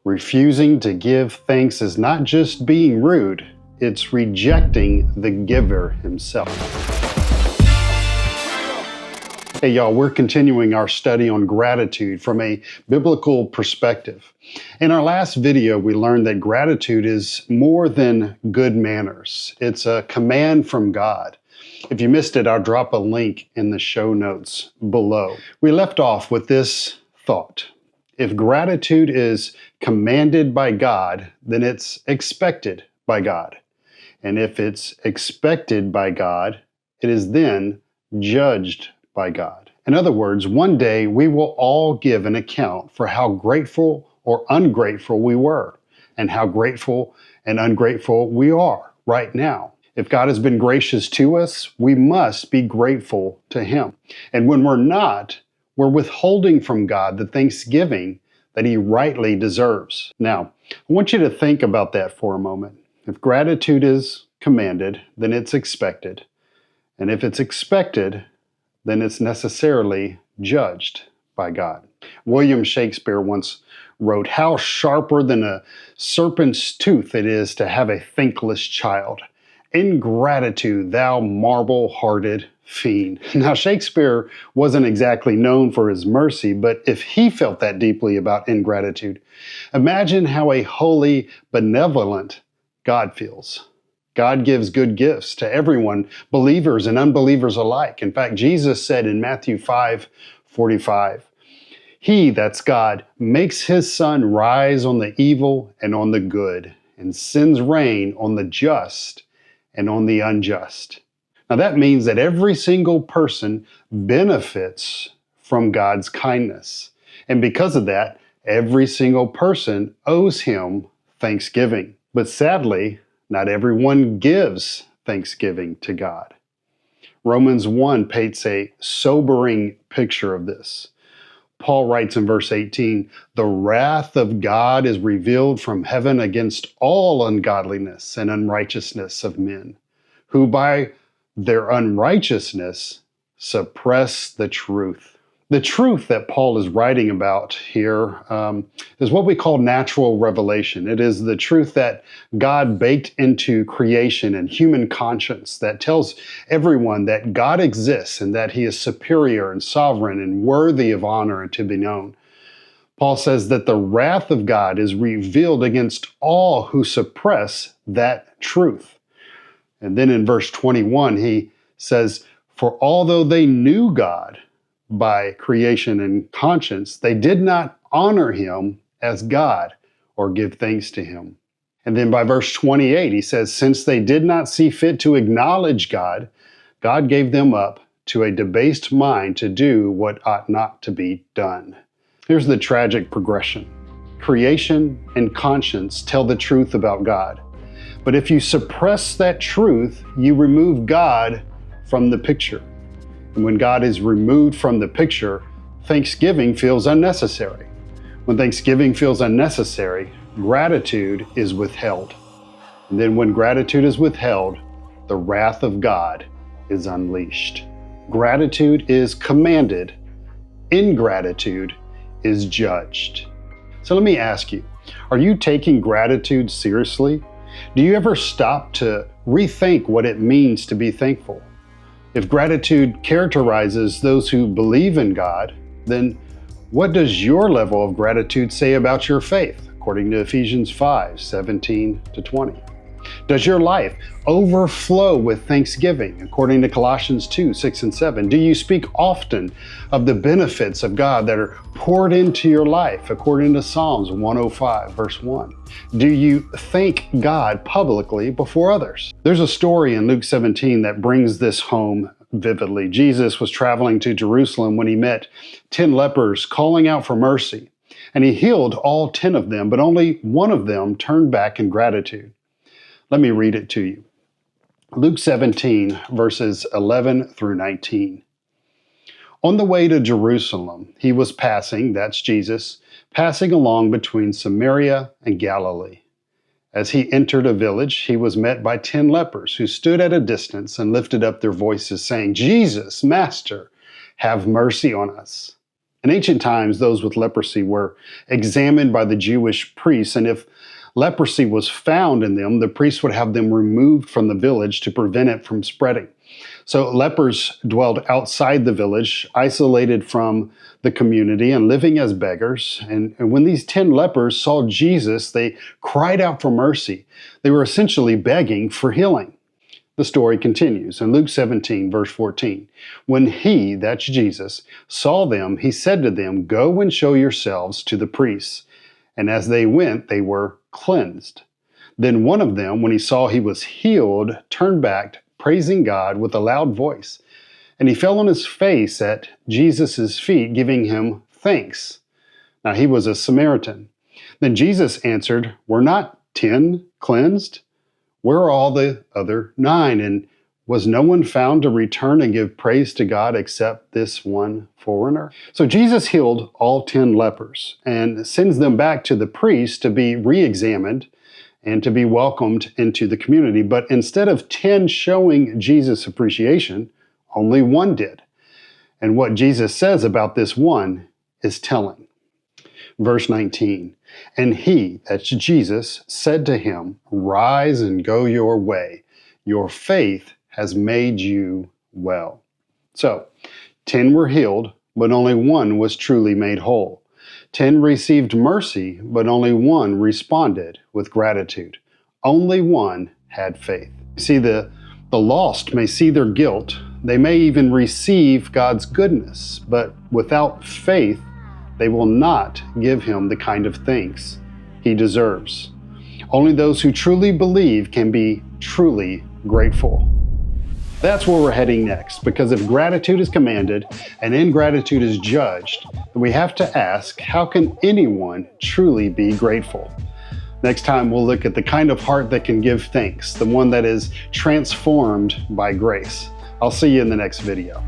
Refusing to give thanks is not just being rude, it's rejecting the giver himself. Hey y'all, we're continuing our study on gratitude from a biblical perspective. In our last video, we learned that gratitude is more than good manners. It's a command from God. If you missed it, I'll drop a link in the show notes below. We left off with this thought. If gratitude is commanded by God, then it's expected by God. And if it's expected by God, it is then judged by God. In other words, one day we will all give an account for how grateful or ungrateful we were, and how grateful and ungrateful we are right now. If God has been gracious to us, we must be grateful to Him. And when we're not, we're withholding from God the thanksgiving that He rightly deserves. Now, I want you to think about that for a moment. If gratitude is commanded, then it's expected. And if it's expected, then it's necessarily judged by God. William Shakespeare once wrote, "How sharper than a serpent's tooth it is to have a thankless child. Ingratitude, thou marble-hearted fiend." Now, Shakespeare wasn't exactly known for his mercy, but if he felt that deeply about ingratitude, imagine how a holy, benevolent God feels. God gives good gifts to everyone, believers and unbelievers alike. In fact, Jesus said in Matthew 5:45, "He," that's God, "makes His sun rise on the evil and on the good, and sends rain on the just and on the unjust." Now that means that every single person benefits from God's kindness. And because of that, every single person owes Him thanksgiving. But sadly, not everyone gives thanksgiving to God. Romans 1 paints a sobering picture of this. Paul writes in verse 18, "The wrath of God is revealed from heaven against all ungodliness and unrighteousness of men, who by their unrighteousness suppress the truth." The truth that Paul is writing about here is what we call natural revelation. It is the truth that God baked into creation and human conscience that tells everyone that God exists and that He is superior and sovereign and worthy of honor and to be known. Paul says that the wrath of God is revealed against all who suppress that truth. And then in verse 21, he says, "For although they knew God by creation and conscience, they did not honor Him as God or give thanks to Him." And then by verse 28, he says, "Since they did not see fit to acknowledge God, God gave them up to a debased mind to do what ought not to be done." Here's the tragic progression. Creation and conscience tell the truth about God. But if you suppress that truth, you remove God from the picture. And when God is removed from the picture, thanksgiving feels unnecessary. When thanksgiving feels unnecessary, gratitude is withheld. And then when gratitude is withheld, the wrath of God is unleashed. Gratitude is commanded. Ingratitude is judged. So let me ask you, are you taking gratitude seriously? Do you ever stop to rethink what it means to be thankful? If gratitude characterizes those who believe in God, then what does your level of gratitude say about your faith, according to Ephesians 5:17-20? Does your life overflow with thanksgiving, according to Colossians 2:6-7? Do you speak often of the benefits of God that are poured into your life, according to Psalms 105, verse 1? Do you thank God publicly before others? There's a story in Luke 17 that brings this home vividly. Jesus was traveling to Jerusalem when He met 10 lepers calling out for mercy, and He healed all 10 of them, but only one of them turned back in gratitude. Let me read it to you. Luke 17, verses 11-19. On the way to Jerusalem, He was passing, that's Jesus, passing along between Samaria and Galilee. As He entered a village, He was met by 10 lepers who stood at a distance and lifted up their voices, saying, "Jesus, Master, have mercy on us." In ancient times, those with leprosy were examined by the Jewish priests, and if leprosy was found in them, the priests would have them removed from the village to prevent it from spreading. So lepers dwelled outside the village, isolated from the community and living as beggars. And when these 10 lepers saw Jesus, they cried out for mercy. They were essentially begging for healing. The story continues in Luke 17, verse 14. When he, that's Jesus, saw them, he said to them, "Go and show yourselves to the priests." And as they went, they were cleansed. Then one of them, when he saw he was healed, turned back, praising God with a loud voice. And he fell on his face at Jesus' feet, giving him thanks. Now he was a Samaritan. Then Jesus answered, "Were not 10 cleansed? Where are all the other 9? And was no one found to return and give praise to God except this one foreigner?" So Jesus healed all 10 lepers and sends them back to the priest to be re-examined and to be welcomed into the community. But instead of 10 showing Jesus appreciation, only one did. And what Jesus says about this one is telling. Verse 19, and he, that's Jesus, said to him, "Rise and go your way. Your faith has made you well." So, 10 were healed, but only one was truly made whole. 10 received mercy, but only one responded with gratitude. Only one had faith. See, the lost may see their guilt. They may even receive God's goodness, but without faith, they will not give him the kind of thanks he deserves. Only those who truly believe can be truly grateful. That's where we're heading next, because if gratitude is commanded and ingratitude is judged, then we have to ask, how can anyone truly be grateful? Next time, we'll look at the kind of heart that can give thanks, the one that is transformed by grace. I'll see you in the next video.